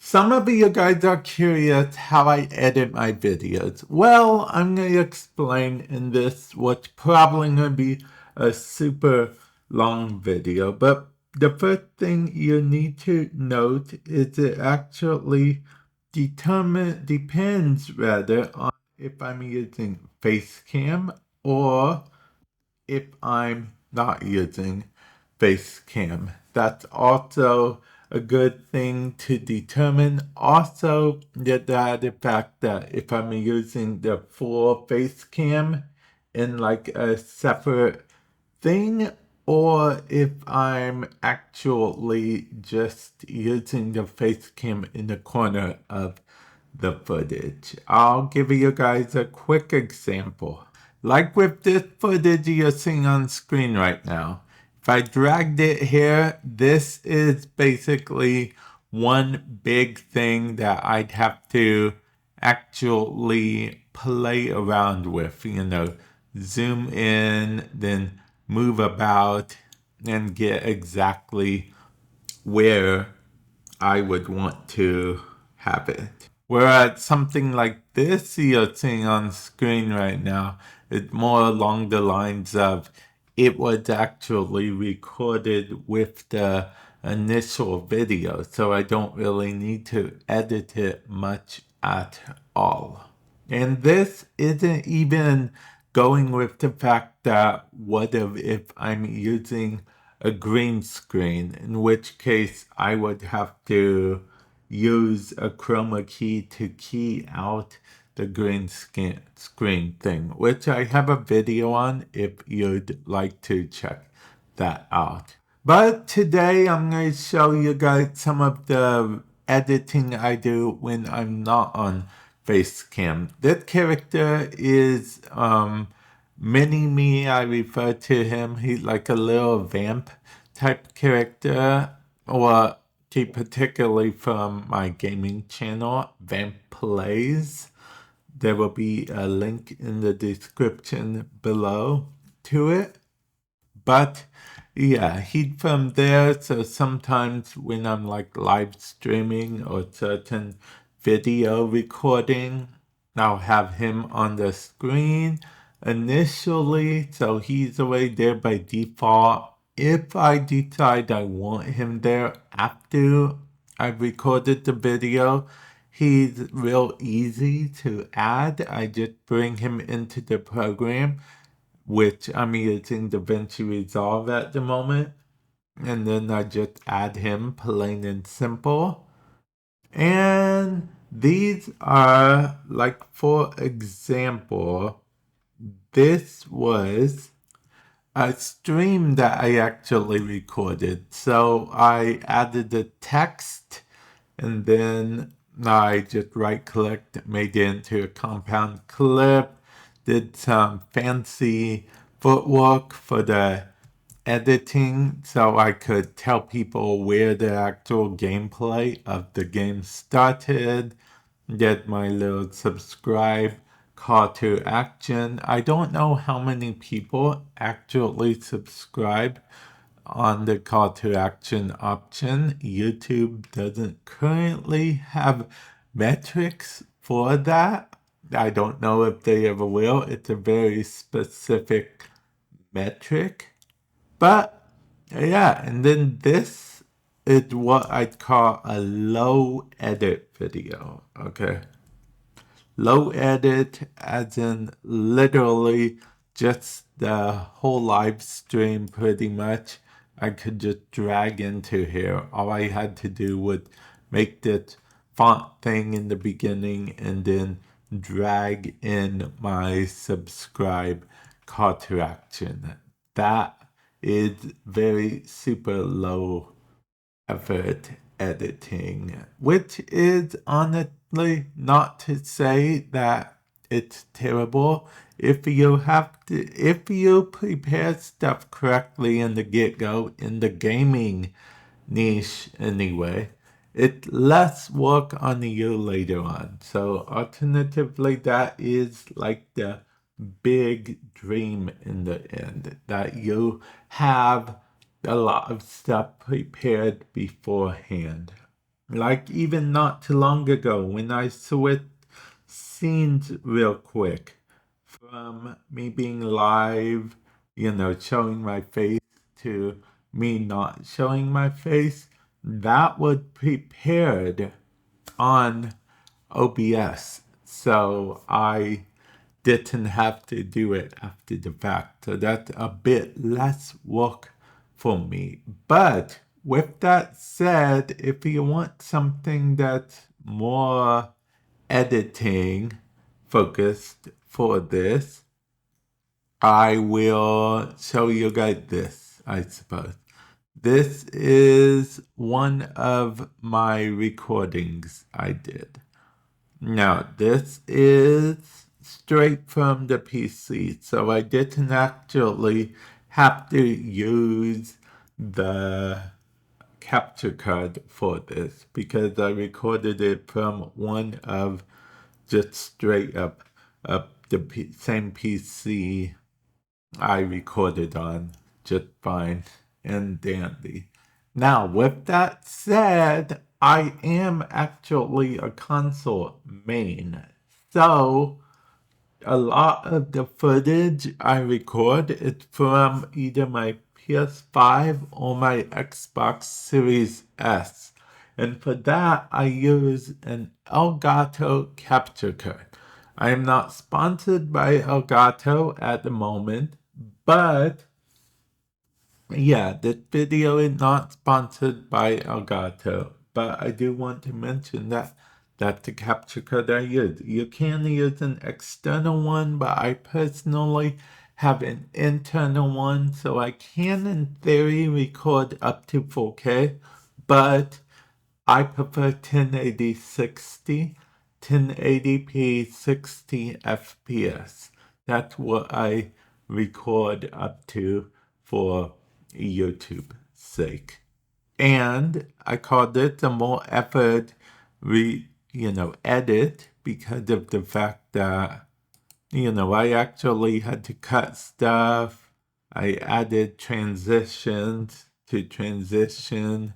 Some of you guys are curious how I edit my videos. Well, I'm going to explain in this what's probably going to be a super long video. But the first thing you need to note is it actually depends rather on if I'm using Facecam or if I'm not using Facecam. That's also a good thing to determine. Also, the fact that if I'm using the full Facecam in like a separate thing, or if I'm actually just using the Facecam in the corner of the footage. I'll give you guys a quick example. Like with this footage you're seeing on screen right now. If I dragged it here, this is basically one big thing that I'd have to actually play around with, zoom in, then move about, and get exactly where I would want to have it. Whereas something like this you're seeing on screen right now is more along the lines of it was actually recorded with the initial video, so I don't really need to edit it much at all. And this isn't even going with the fact that what if I'm using a green screen, in which case I would have to use a chroma key to key out the green screen thing, which I have a video on if you'd like to check that out. But today I'm going to show you guys some of the editing I do when I'm not on Facecam. This character is Mini-Me, I refer to him. He's like a little vamp type character, or particularly from my gaming channel, Vamp Plays. There will be a link in the description below to it. But yeah, he's from there. So sometimes when I'm like live streaming or certain video recording, I'll have him on the screen initially. So he's already there by default. If I decide I want him there after I've recorded the video, he's real easy to add. I just bring him into the program, which I'm using Davinci Resolve at the moment. And then I just add him plain and simple. And these are, like, for example, this was a stream that I actually recorded. So I added the text and then I just right clicked, made it into a compound clip, did some fancy footwork for the editing so I could tell people where the actual gameplay of the game started, get my little subscribe call to action. I don't know how many people actually subscribe on the call to action option. YouTube doesn't currently have metrics for that. I don't know if they ever will. It's a very specific metric. But yeah, and then this is what I'd call a low edit video. Okay. Low edit as in literally just the whole live stream pretty much. I could just drag into here. All I had to do was make this font thing in the beginning and then drag in my subscribe call to action. That is very super low effort editing, which is honestly not to say that it's terrible. If you prepare stuff correctly in the get-go, in the gaming niche anyway, it's less work on you later on. So alternatively, that is like the big dream in the end, that you have a lot of stuff prepared beforehand. Like even not too long ago when I switched scenes real quick from me being live, showing my face to me not showing my face, that was prepared on OBS. So I didn't have to do it after the fact. So that's a bit less work for me. But with that said, if you want something that's more editing focused for this, I will show you guys this, I suppose. This is one of my recordings I did. Now, this is straight from the PC, so I didn't actually have to use the capture card for this because I recorded it from one of just straight up the same PC I recorded on just fine and dandy. Now, with that said, I am actually a console main. So, a lot of the footage I record is from either my PS5 or my Xbox Series S. And for that, I use an Elgato capture card. I am not sponsored by Elgato at the moment, but yeah, this video is not sponsored by Elgato, but I do want to mention that that's the capture card I use. You can use an external one, but I personally have an internal one, so I can in theory record up to 4K, but I prefer 1080 60, 1080p 60 FPS. That's what I record up to for YouTube sake. And I called it a more effort edit because of the fact that I actually had to cut stuff. I added transitions to transition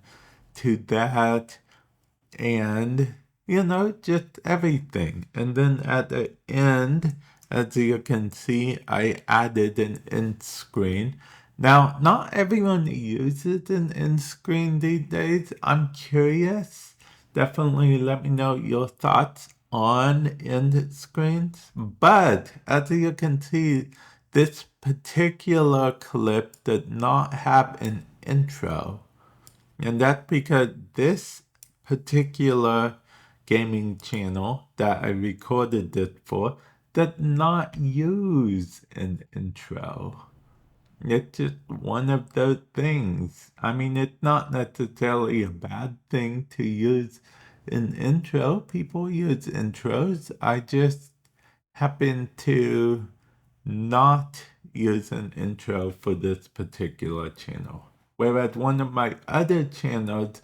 to that and just everything. And then at the end, as you can see, I added an end screen. Now, not everyone uses an end screen these days. I'm curious. Definitely let me know your thoughts on end screens. But as you can see, this particular clip did not have an intro. And that's because this particular gaming channel that I recorded this for does not use an intro. It's just one of those things. I mean, it's not necessarily a bad thing to use an intro. People use intros. I just happen to not use an intro for this particular channel. Whereas one of my other channels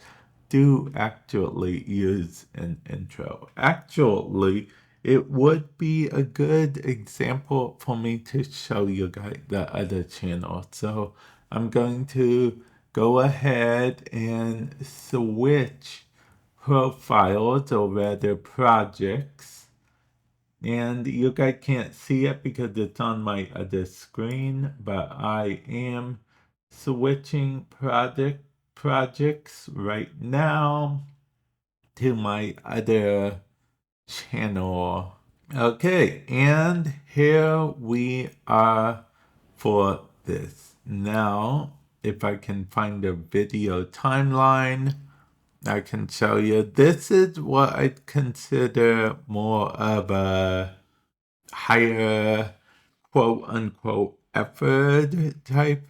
do actually use an intro. Actually, it would be a good example for me to show you guys the other channel. So I'm going to go ahead and switch profiles or rather projects. And you guys can't see it because it's on my other screen, but I am switching projects right now to my other channel. Okay, and here we are for this. Now, if I can find a video timeline, I can show you. This is what I'd consider more of a higher quote unquote effort type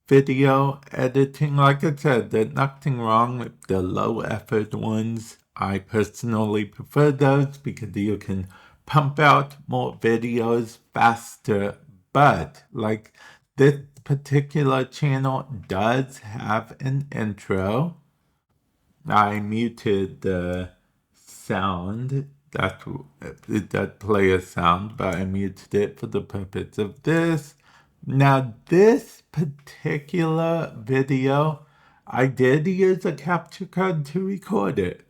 video editing. Like I said, there's nothing wrong with the low effort ones. I personally prefer those because you can pump out more videos faster. But like this particular channel does have an intro. I muted the sound that player sound, but I muted it for the purpose of this. Now, this particular video, I did use a capture card to record it.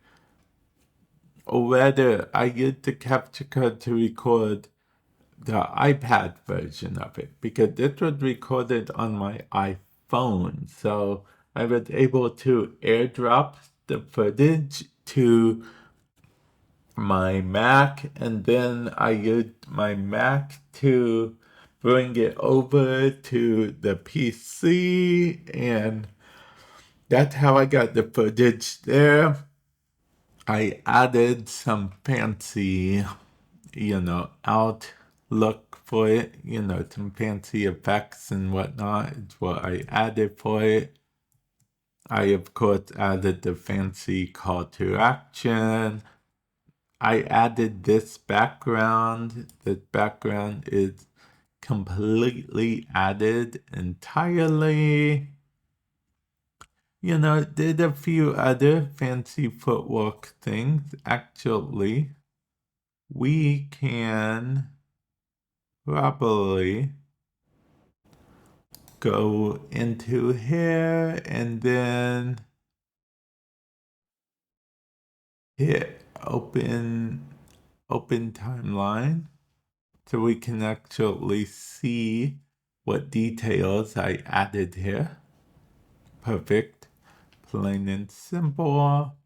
Or rather, I used the capture card to record the iPad version of it because this was recorded on my iPhone. So I was able to airdrop the footage to my Mac, and then I used my Mac to bring it over to the PC, and that's how I got the footage there. I added some fancy, outlook for it, some fancy effects and whatnot. It's what I added for it. I, of course, added the fancy call to action. I added this background. This background is completely added entirely. Did a few other fancy footwork things. Actually, we can probably go into here and then hit open timeline so we can actually see what details I added here. Perfect. Plain and simple.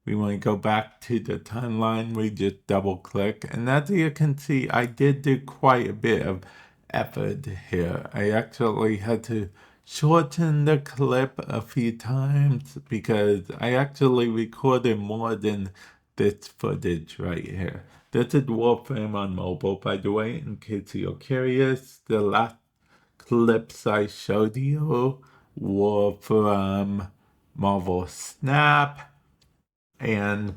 We want to go back to the timeline. We just double click. And as you can see, I did do quite a bit of effort here. I actually had to shorten the clip a few times because I actually recorded more than this footage right here. This is Warframe on mobile, by the way, in case you're curious. The last clips I showed you were from Marvel Snap and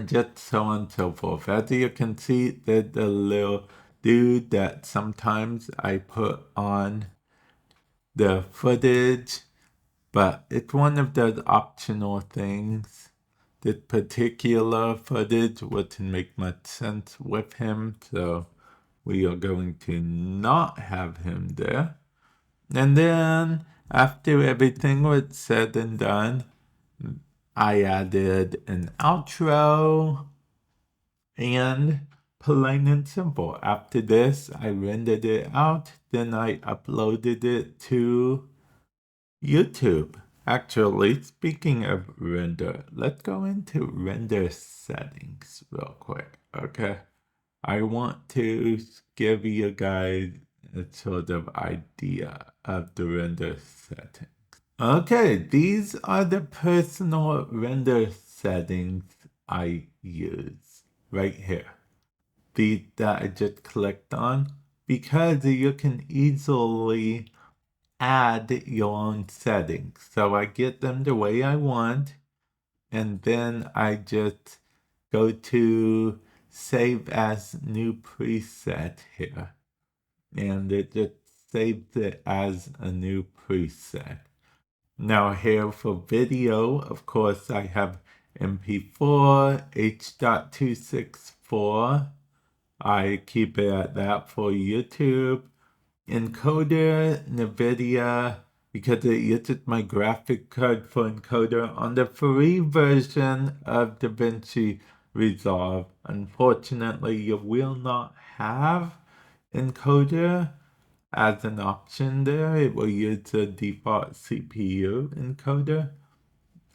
just so on and so forth. As you can see, there's a little dude that sometimes I put on the footage, but it's one of those optional things. This particular footage wouldn't make much sense with him, so we are going to not have him there. And then, after everything was said and done, I added an outro and plain and simple. After this, I rendered it out, then I uploaded it to YouTube. Actually, speaking of render, let's go into render settings real quick, okay? I want to give you guys a sort of idea of the render settings. Okay, these are the personal render settings I use right here. That I just clicked on because you can easily add your own settings. So I get them the way I want, and then I just go to save as new preset here, and it just saves it as a new preset. Now here for video, of course, I have MP4, H.264. I keep it at that for YouTube. Encoder, NVIDIA, because it uses my graphic card for encoder on the free version of Davinci Resolve. Unfortunately, you will not have encoder as an option there. It will use the default CPU encoder.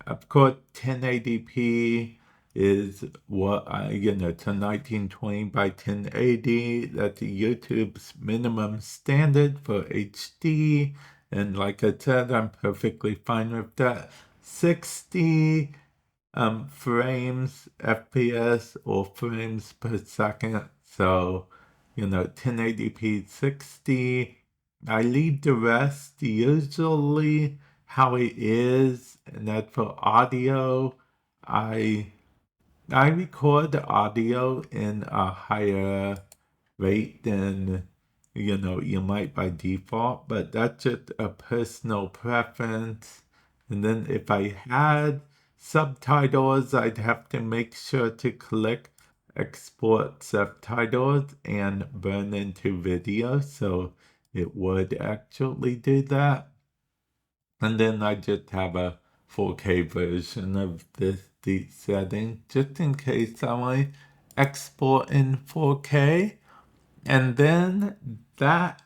Of course, 1080p is what it's a 1920 by 1080. That's YouTube's minimum standard for HD. And like I said, I'm perfectly fine with that. 60 frames FPS or frames per second. So, 1080p 60. I leave the rest usually how it is, and that for audio, I record the audio in a higher rate than you might by default, but that's just a personal preference. And then if I had subtitles, I'd have to make sure to click export subtitles and burn into video, so it would actually do that. And then I just have a 4K version of these settings just in case I want to export in 4K. And then that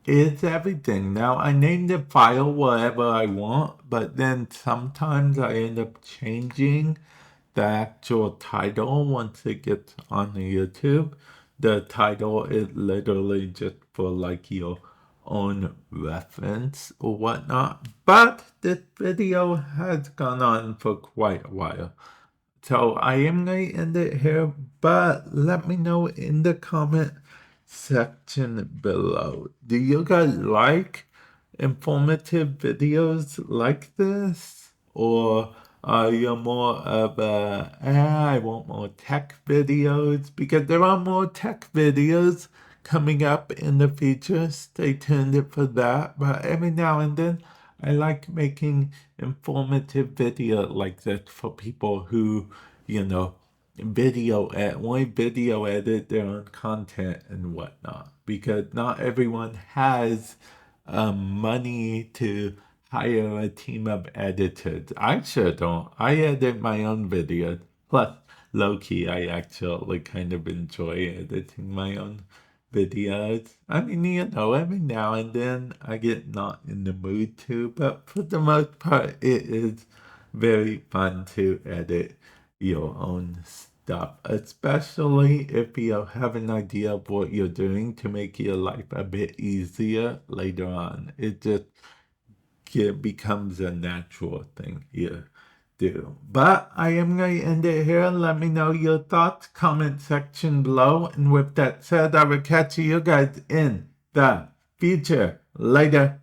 is everything. Now I name the file whatever I want, but then sometimes I end up changing the actual title once it gets on YouTube. The title is literally just for like your own reference or whatnot. But this video has gone on for quite a while. So I am going to end it here, but let me know in the comment section below. Do you guys like informative videos like this? Or are you more of a, I want more tech videos? Because there are more tech videos coming up in the future. Stay tuned for that. But every now and then, I like making informative video like this for people who, you know, only video edit their own content and whatnot. Because not everyone has money to hire a team of editors. I sure don't. I edit my own videos. Plus, low key, I actually kind of enjoy editing my own videos. I mean, every now and then I get not in the mood to, but for the most part, it is very fun to edit your own stuff, especially if you have an idea of what you're doing to make your life a bit easier later on. It becomes a natural thing you do. But I am going to end it here. Let me know your thoughts, comment section below. And with that said, I will catch you guys in the future. Later.